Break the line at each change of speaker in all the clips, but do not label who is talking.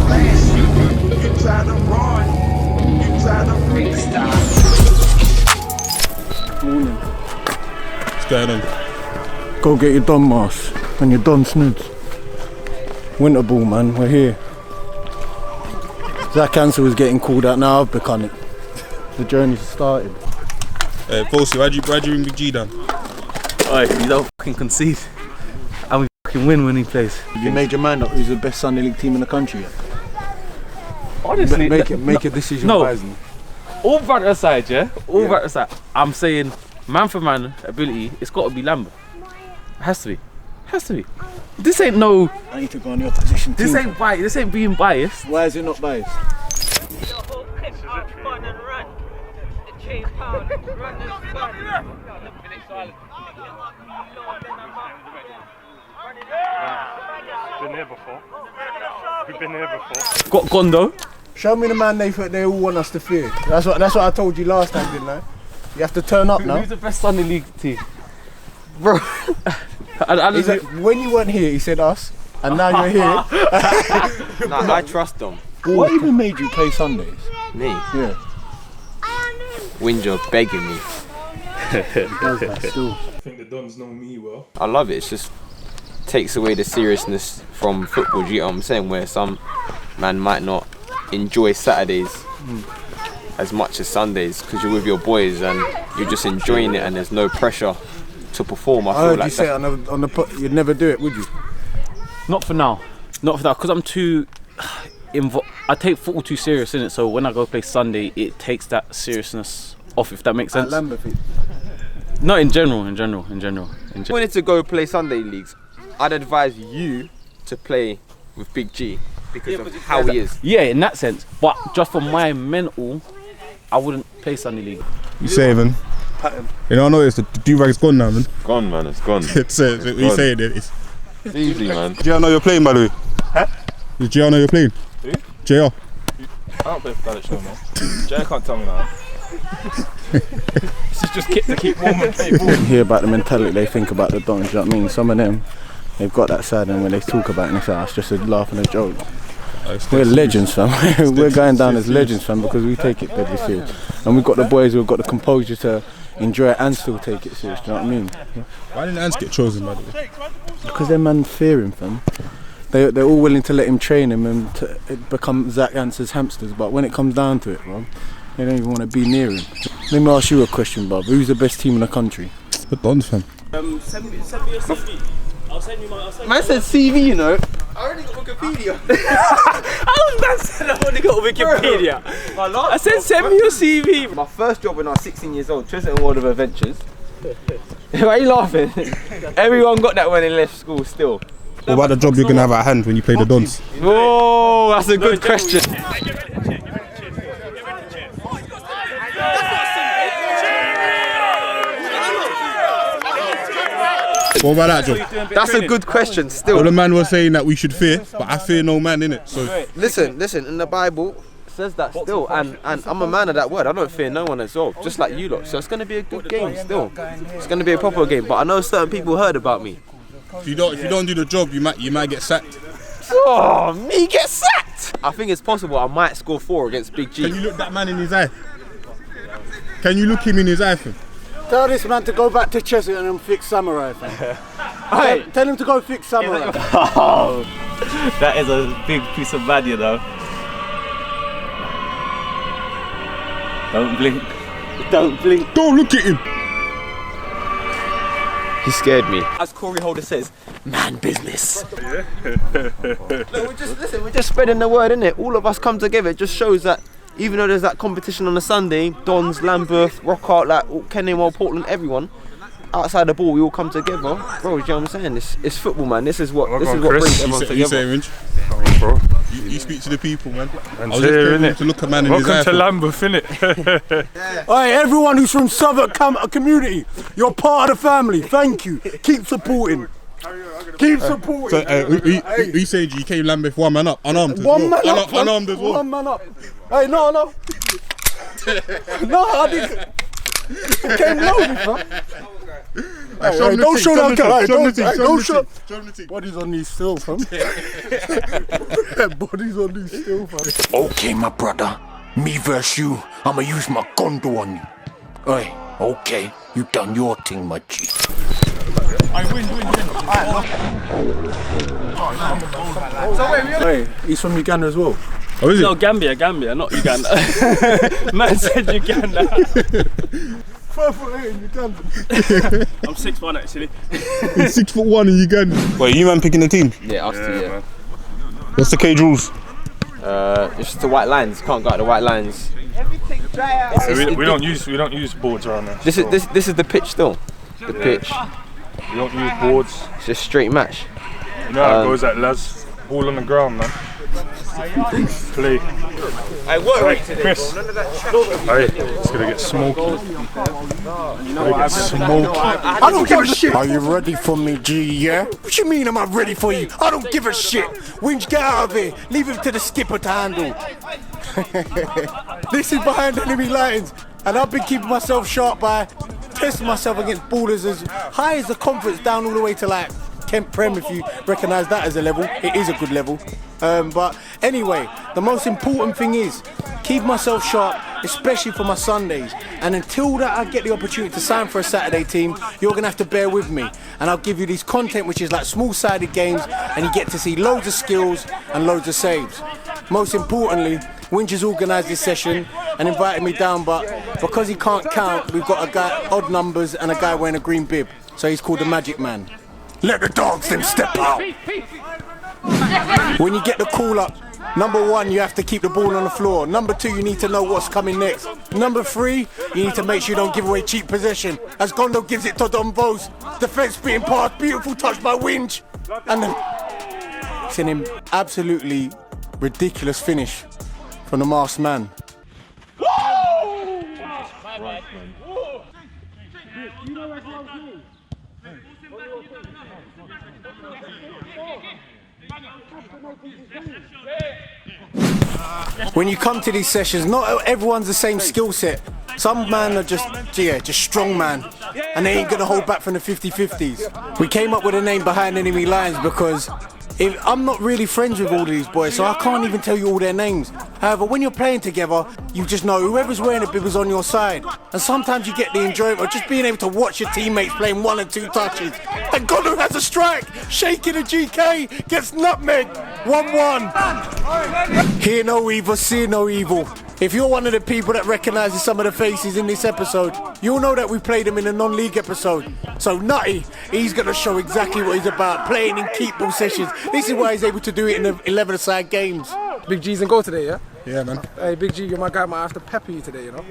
flash you. You try to run, you try to freestyle.
Morning.
What's going on?
Go get your Don mask and your Don snoods. Winter ball, man, we're here. Zach Ansel was getting called out, now I've become it. The journey's started.
Hey, Posey, why'd you bring Big G down?
Alright, you don't fucking concede. And we fucking win when he plays.
Have you made your mind up who's the best Sunday League team in the country yet?
Honestly,
make a decision wisely.
All brother aside, yeah? Brother aside, I'm saying man for man ability, it's got to be Lambert. It has to be. This ain't no.
I need to go on your position too.
This ain't being biased.
Why is it not biased?
Been here before. We've been here before.
Got Gondo.
Show me the man they all want us to fear. That's what I told you last time, didn't I? You have to turn up now.
Who's the best Sunday League team? Bro.
When you weren't here, he said us, and now you're here.
Nah, I trust them.
What even made you play Sundays?
Me?
Yeah.
Winja begging me.
I think the Dons know me well.
I love it. It's just takes away the seriousness from football. Do you know what I'm saying? Where some man might not enjoy Saturdays as much as Sundays because you're with your boys and you're just enjoying it and there's no pressure to perform. I feel
heard
like
you say on the you'd never do it, would you?
Not for now, because I'm too involved. I take football too serious in it, so when I go play Sunday, it takes that seriousness off. If that makes sense.
At Lambert.
No, in general.
If you wanted to go play Sunday leagues, I'd advise you to play with Big G because of how he is.
Yeah, in that sense. But just for my mental, I wouldn't play Sunday league.
You saving? You know, I noticed the do-rag's gone now, man.
Gone, man, it's gone.
It's what you saying it is.
It's easy, man.
Do you know you're playing, by the way?
Huh?
Did JR know you're playing?
Who?
JR.
I don't play for that show, man. Jay can't tell me that. This is just kit to keep warm and play ball.
Hear about the mentality they think about the Dons, you know what I mean? Some of them, they've got that side, and when they talk about it, it's just a laugh and a joke. We're legends, fam. We're going down as legends, fam, because we take it deadly serious. And we've got the boys who've got the composure to enjoy it and still take it serious, do you know what I mean?
Why didn't Ants get chosen, by the way?
Because they're man fear him, fam. They're all willing to let him train him and to become Zach Ans's hamsters, but when it comes down to it, bro, they don't even want to be near him. Let me ask you a question, Bob. Who's the best team in the country?
The Dons, fam.
Send me your CV. I'll send you my.
Man said CV, you know. I already got Wikipedia.
How man said I only got Wikipedia? I said send me your CV.
My first job when I was 16 years old, Tristan World of Adventures. Why are you laughing? Everyone got that when they left school still.
What about the job you're going to have at hand when you play the Dons?
Oh, that's a good question.
What about that job?
That's a good question still.
Well, the man was saying that we should fear, but I fear no man, innit? So
Listen, in the Bible it says that still, and I'm a man of that word. I don't fear no one as well, just like you lot. So it's going to be a good game still. It's going to be a proper game, but I know certain people heard about me.
if you don't do the job, you might get sacked.
Oh, me get sacked! I think it's possible I might score 4 against Big G.
Can you look that man in his eye? Can you look him in his eye, fam?
Tell this man to go back to Chester and fix Samurai, fam. Tell him to go fix Samurai.
Oh, that is a big piece of bad, you know. Don't blink. Don't blink.
Don't look at him.
He scared me. As Corey Holder says, man business. Look, we're just spreading the word, innit? All of us come together. It just shows that even though there's that competition on a Sunday, Dons, Lambeth, Rockhart, like Kenilworth, Portland, everyone, outside the ball, we all come together. Bro, you know what I'm saying? It's football, man. This is what brings everyone together.
You say, Winja? You speak to the people, man.
And I was just telling
to look a man in his eye.
Welcome to Lambeth, innit?
Hey, everyone who's from Southwark community, you're part of the family. Thank you. Keep supporting. Keep supporting.
So, you saying you came Lambeth one man up, unarmed as
One
well?
man up.
Unarmed as well?
One man up. Hey, no. No, I didn't. It came loaded, fam.
Don't show that guy. Don't show.
Bodies on these still, fam. Bodies on these still, fam.
Okay, my brother. Me versus you. I'ma use my condo on you. Oi, okay. You done your thing, my G.
Hey, he's from Uganda as well.
Oh, is it?
No, Gambia, not Uganda. Man said Uganda.
5'8" in Uganda.
I'm 6'1" actually.
He's 6'1" in Uganda. Wait, you man picking the team?
Yeah, us two, yeah.
What's the cage rules?
It's just the white lines. Can't go out the white lines.
We don't use boards around there.
This is the pitch still. The pitch.
We don't use boards.
It's just straight match.
You know how it goes at Laz. All on the ground, man. Play.
I work right today.
Chris. Hey, it's gonna get smoky.
I don't give a shit. Are you ready for me, G, yeah? What you mean am I ready for you? I don't give a shit. Winja, get out of here. Leave it to the skipper to handle.
This is behind enemy lines, and I've been keeping myself sharp by testing myself against ballers as high as the conference down all the way to like Kent Prem, if you recognise that as a level. It is a good level. But anyway, the most important thing is keep myself sharp, especially for my Sundays. And until that I get the opportunity to sign for a Saturday team, you're going to have to bear with me. And I'll give you these content which is like small-sided games, and you get to see loads of skills and loads of saves. Most importantly, Winja's organised this session and invited me down, but because he can't count, we've got a guy, odd numbers, and a guy wearing a green bib. So he's called the Magic Man.
Let the dogs them step out.
When you get the call up, number 1, you have to keep the ball on the floor. Number 2, you need to know what's coming next. Number 3, you need to make sure you don't give away cheap possession, as Gondo gives it to Don Vos. Defense being passed, beautiful touch by Winja. And then it's an absolutely ridiculous finish from the masked man. When you come to these sessions, not everyone's the same skill set. Some man are just strong man, and they ain't gonna hold back from the 50-50s. We came up with a name behind enemy lines because I'm not really friends with all of these boys, so I can't even tell you all their names. However, when you're playing together, you just know whoever's wearing a bib is on your side. And sometimes you get the enjoyment of just being able to watch your teammates playing 1 and 2 touches. And Gondo has a strike, shaking a GK, gets nutmeg, 1-1. Hear no evil, see no evil. If you're one of the people that recognises some of the faces in this episode, you'll know that we played him in a non-league episode. So Nutty, he's going to show exactly what he's about, playing in keep ball sessions. This is why he's able to do it in the 11-a-side games.
Big G's in goal today, yeah?
Yeah, man.
Hey, Big G, you're my guy, might have to pepper you today, you know?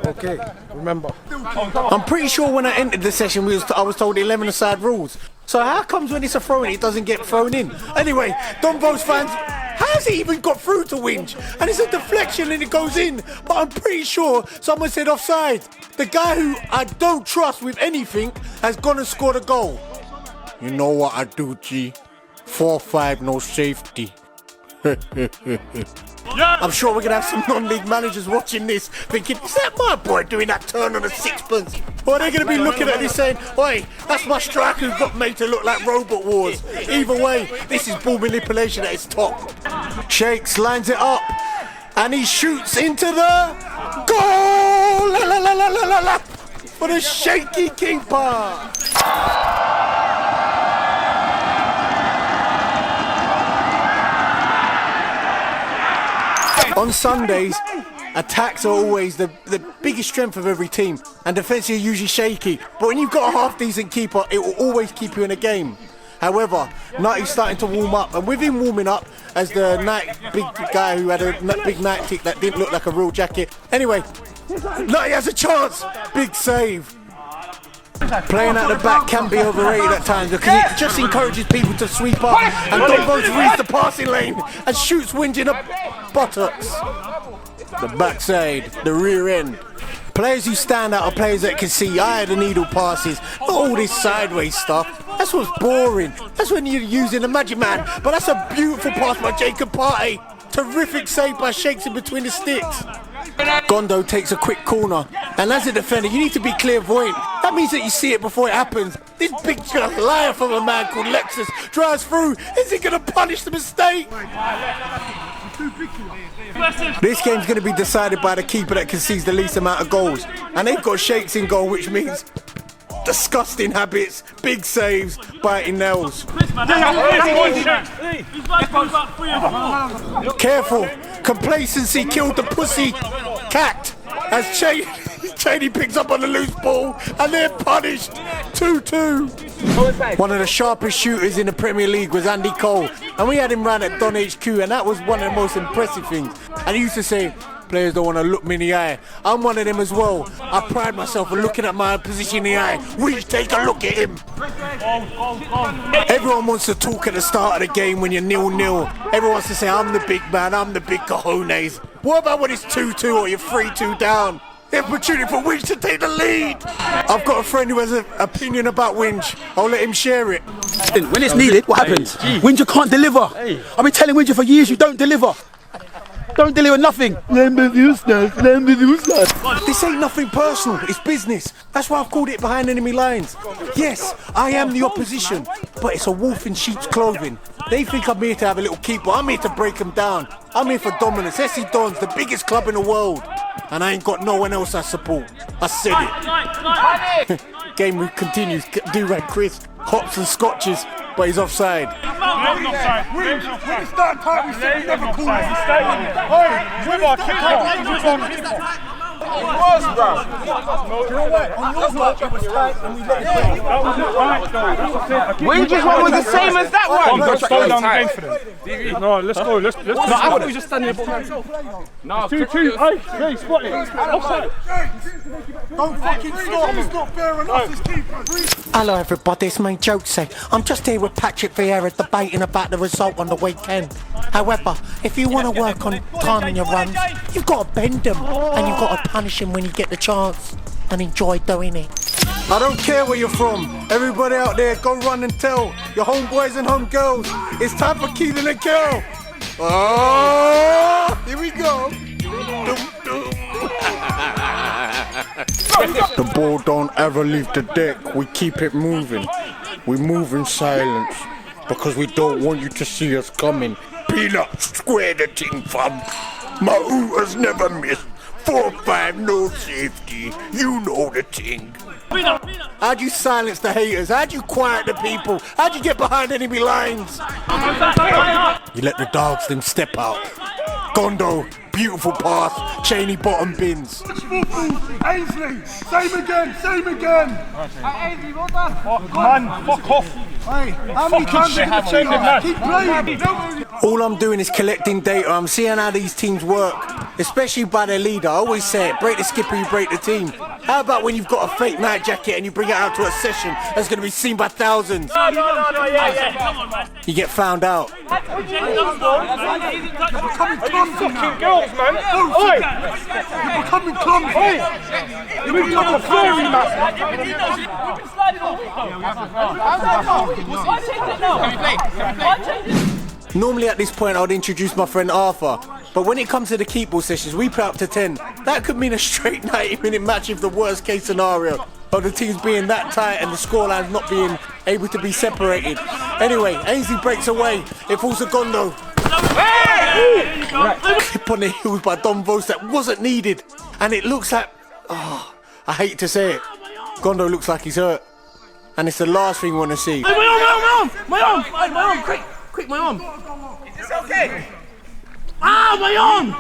Okay, remember.
I'm pretty sure when I entered the session, I was told the 11-a-side rules. So how comes when it's a throw-in, it doesn't get thrown in? Anyway, Don Vos fans, how's he even got through to Winja? And it's a deflection and it goes in, but I'm pretty sure someone said offside. The guy who I don't trust with anything has gone and scored a goal.
You know what I do, G? 4-5, no safety.
I'm sure we're going to have some non-league managers watching this thinking, is that my boy doing that turn on a sixpence? Or they're going to be looking at this saying, oi, that's my striker who got made to look like Robot Wars. Either way, this is ball manipulation at its top. Shakes lines it up and he shoots into the goal! La, la, la, la, la, la, la, for the shaky keeper. On Sundays, attacks are always the biggest strength of every team, and defence are usually shaky. But when you've got a half-decent keeper, it will always keep you in a game. However, Nutty's starting to warm up, and with him warming up, as the big guy who had a big night kick that didn't look like a real jacket. Anyway, Nutty has a chance. Big save. Playing at the back can be overrated at times because it just encourages people to sweep up, and Don Vos reads the passing lane and shoots Winja in the buttocks, the backside, the rear end. Players who stand out are players that can see eye of the needle passes, not all this sideways stuff. That's what's boring. That's when you're using the Magic Man. But that's a beautiful pass by Jacob Partey. Terrific save by Shakes in between the sticks. Gondo takes a quick corner, and as a defender you need to be clairvoyant.
That means that you see it before it happens. This big liar from a man called Lexus drives through. Is he going to punish the mistake? This game's going to be decided by the keeper that concedes the least amount of goals. And they've got Shakes in goal, which means disgusting habits, big saves, biting nails. Careful, complacency killed the pussy cat as Cheney picks up on the loose ball and they're punished 2-2. One of the sharpest shooters in the Premier League was Andy Cole, and we had him round at Don HQ, and that was one of the most impressive things. And he used to say, players don't want to look me in the eye. I'm one of them as well. I pride myself on looking at my position in the eye. We take a look at him. Everyone wants to talk at the start of the game when you're 0-0. Everyone wants to say, I'm the big man, I'm the big cojones. What about when it's 2-2 or you're 3-2 down? The opportunity for Winj to take the lead. I've got a friend who has an opinion about Winj. I'll let him share it.
When it's needed, what happens? Winja can't deliver. I've been telling Winja for years, you don't deliver. Don't deliver nothing.
This ain't nothing personal, it's business. That's why I've called it behind enemy lines. Yes, I am the opposition, but it's a wolf in sheep's clothing. They think I'm here to have a little keeper. I'm here to break them down. I'm here for dominance. SC Don's the biggest club in the world. And I ain't got no one else I support. I said it. Game continues. Do-rag Chris hops and scotches, but he's offside.
When it's that time, we said we never call it.
Winja's one was the same as that one.
Let's slow down the game for them. No, let's go. Let's.
No, I thought he was just standing there.
No, 2-2. Hey, spot it. Offside.
Don't fucking stop. It's not fair enough. It's keeper.
Hello everybody, it's me Jose. I'm just here with Patrick Vieira debating about the result on the weekend. However, if you want to work on timing your runs, you've got to bend them and you've got to punish him when you get the chance and enjoy doing it. I don't care where you're from. Everybody out there, go run and tell your homeboys and homegirls. It's time for Keelan and Kel. Oh, here we go. The ball don't ever leave the deck. We keep it moving. We move in silence because we don't want you to see us coming. Peanut, square the thing, fam. My has never missed. 4-5, no safety. You know the thing. How'd you silence the haters? How'd you quiet the people? How'd you get behind enemy lines? You let the dogs them step out. Gondo, beautiful pass. Cheney bottom bins.
Ainsley, same again.
Ainsley, well done.
Man, fuck off.
Hey, how many times
shit,
have you
man.
keep playing?
All I'm doing is collecting data. I'm seeing how these teams work, especially by their leader. I always say it, break the skipper, you break the team. How about when you've got a fake night jacket and you bring it out to a session that's going to be seen by thousands?
Yeah.
You get found out.
You're becoming clumsy now.
Girls, man.
You're becoming clumsy. You're becoming a fairy man.
Normally at this point I would introduce my friend Arthur, but when it comes to the keep ball sessions we play up to 10. That could mean a straight 90-minute match if the worst case scenario of the teams being that tight and the scorelines not being able to be separated. Anyway, Ainsley breaks away, it falls to Gondo. Clip on the heels by Don Vos that wasn't needed, and it looks like, I hate to say it, Gondo looks like he's hurt, and it's the last thing we want to see.
My arm, quick, my arm.
Is this okay?
My arm.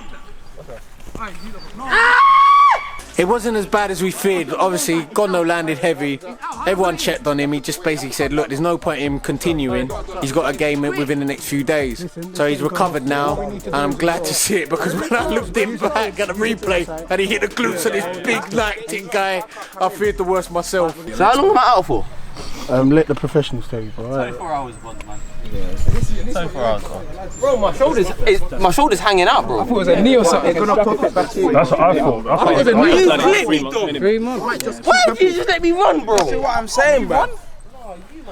It wasn't as bad as we feared. Obviously, Gondo landed heavy. Everyone checked on him. He just basically said, look, there's no point in him continuing. He's got a game within the next few days. So he's recovered now, and I'm glad to see it because when I looked him back at the replay and he hit the glutes of this big Lactic guy, I feared the worst myself.
So how long am I out for?
Let the professionals tell you, alright?
24 hours once, man.
Yeah.
24 hours.
Bro, my shoulder's hanging out, bro.
I thought it was a knee or something. They're gonna pop it back in.
That's what I thought.
I thought it was a knee.
3 months.
Why did you just let me run, bro?
That's what I'm saying, bro.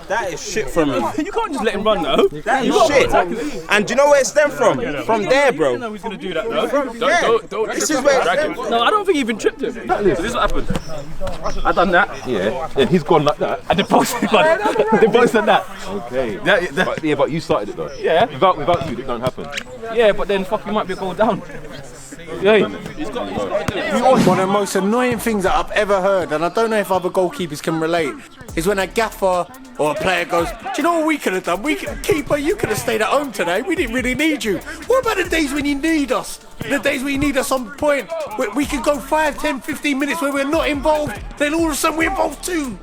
That is shit from him.
You can't just let him run though.
That is shit. And do you know where it stemmed from? From there, bro.
You know he's gonna do that though. Don't
This is where it stemmed.
No, I don't think he even tripped him. So this is what happened. I done that.
Yeah, and he's gone like that.
And they both done that.
Okay. But you started it though.
Yeah.
Without you, it don't happen.
Yeah, but then fucking might be a goal down. Yeah.
One of the most annoying things that I've ever heard, and I don't know if other goalkeepers can relate, is when a gaffer or a player goes, do you know what we could have done? Keeper, you could have stayed at home today. We didn't really need you. What about the days when you need us? The days when you need us on point, where we could go 5, 10, 15 minutes where we're not involved, then all of a sudden we're involved too.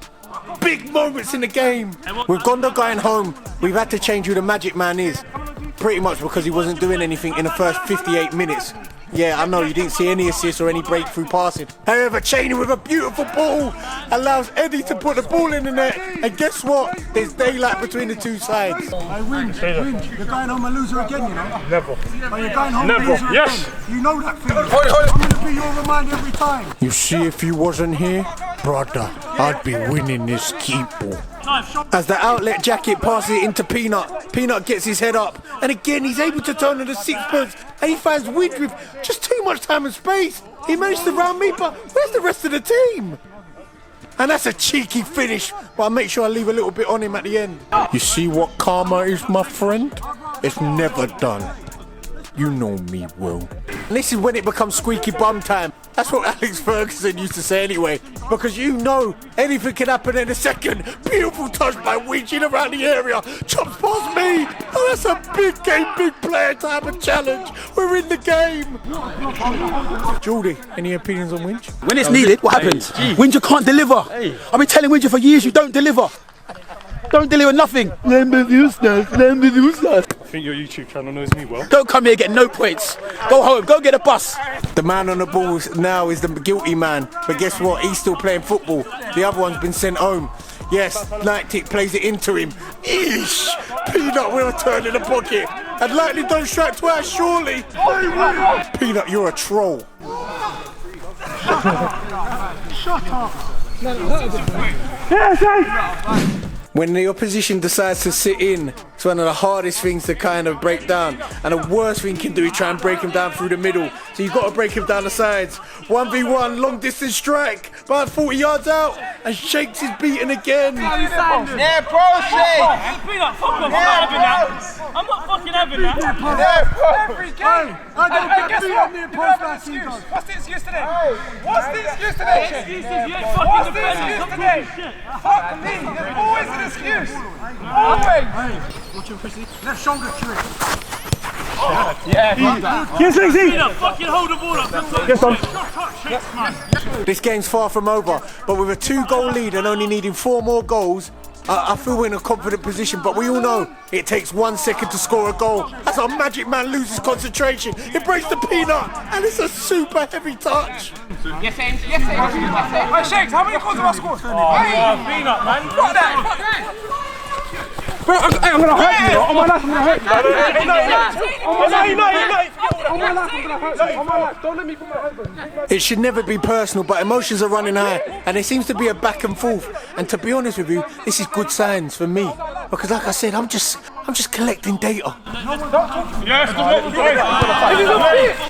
Big moments in the game. With Gondo going home, we've had to change who the magic man is. Pretty much because he wasn't doing anything in the first 58 minutes. Yeah, I know you didn't see any assists or any breakthrough passing. However, Cheney with a beautiful ball allows Eddie to put the ball in the net. And guess what? There's daylight between the two sides.
Hey, Winja, you're going home a loser again, you know?
Never.
But you're going home a
Never.
loser
Yes.
again. You know that feeling. I'm going to be your reminder every time.
You see, if you wasn't here, brother, I'd be winning this keeper.
As the outlet jacket passes it into Peanut, Peanut gets his head up, and again he's able to turn to the sixpence, and he finds Winja with just too much time and space. He managed to round me, but where's the rest of the team? And that's a cheeky finish, but I'll make sure I leave a little bit on him at the end.
You see what karma is, my friend? It's never done. You know me well.
And this is when it becomes squeaky bum time. That's what Alex Ferguson used to say anyway. Because you know anything can happen in a second. Beautiful touch by Winja around the area. Chops past me. Oh, that's a big game, big player to have a challenge. We're in the game. Geordie, any opinions on Winja?
When it's needed, what happens? Winja can't deliver. I've been telling Winja for years, you don't deliver. Don't deliver nothing.
I think your YouTube channel knows me well.
Don't come here getting no points. Go home, go get a bus.
The man on the ball now is the guilty man. But guess what? He's still playing football. The other one's been sent home. Yes, Nightick plays it into him. Eesh! Peanut with a turn in the pocket. And Lightning don't strike twice, surely.
Peanut, you're a troll.
Shut up.
When the opposition decides to sit in, it's one of the hardest things to kind of break down. And the worst thing you can do is try and break him down through the middle. So you've got to break him down the sides. 1v1, long distance strike, about 40 yards out, and Shakes is beaten again.
Yeah, bro, Shake.
Peanut, fuck off. I'm not having that. I'm not fucking having that.
Every game. I don't get beat on the post last season.
What's the excuse today? What's the excuse today?
What's
the excuse today? Fuck me. There's always an excuse. Always.
Watch him, Chrissy. Left shoulder trick.
Peanut, fucking hold the ball up.
This game's far from over, but with a 2-goal lead and only needing 4 more goals, I feel we're in a confident position, but we all know it takes 1 second to score a goal. As our magic man loses concentration, it breaks the Peanut, and it's a super heavy touch.
Yes, Ames. Yes, Ames. Hey, Shakes, how many goals have I scored?
Peanut, man.
Fuck that.
Bro, I'm gonna hurt you, bro. On my life, I'm gonna hurt you. On my life, don't let me put my husband.
It should never be personal, but emotions are running high, and there seems to be a back and forth. And to be honest with you, this is good signs for me, because like I said, I'm just collecting data.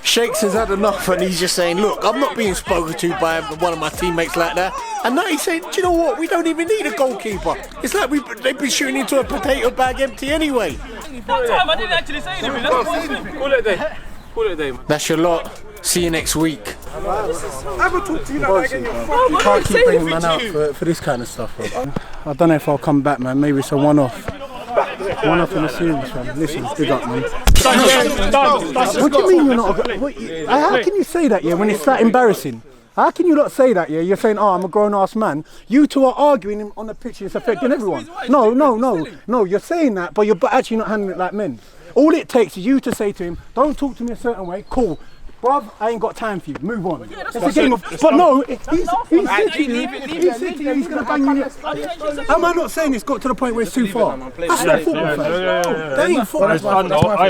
Shakes has had enough, and he's just saying, look, I'm not being spoken to by one of my teammates like that. And now he's saying, do you know what? We don't even need a goalkeeper. It's like they've been shooting into a potato bag empty anyway.
That time I didn't actually say anything. That's what I'm saying. Call it a day. Call it a day.
That's your lot. See you next week.
I haven't talked to you like that again.
You can't keep bringing man out for this kind of stuff, bro. I don't know if I'll come back, man. Maybe it's a one-off. One-off in a series, man. Listen, big up, man. What do you mean you're not? How can you say that, yeah, when it's that embarrassing? How can you not say that, yeah? You're saying, oh, I'm a grown-ass man. You two are arguing on the pitch and it's affecting everyone. No, you're saying that, but you're actually not handling it like men. All it takes is you to say to him, don't talk to me a certain way, cool.
Bruv, I ain't got time for you. Move on. It's a game of. But no, he's said to you, he's gonna bang you. Am I not saying it's got to the point where it's too far? That's not football, fam. That ain't football.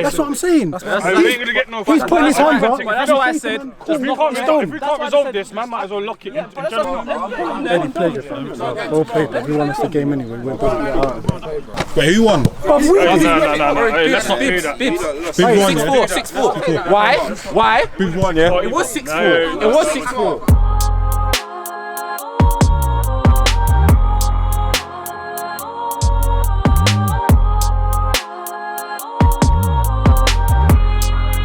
That's what I'm saying. He's putting his hands up.
That's what I said. If we can't resolve this, man, might as well lock it in general.
Any pleasure, fam. Well played, but we won us the game anyway. We're going to get out.
Wait, who won?
No. Hey, let's not do that.
Bibs won, yeah?
6-4. Why?
Bibs won, yeah?
It was 6-4. It was 6-4.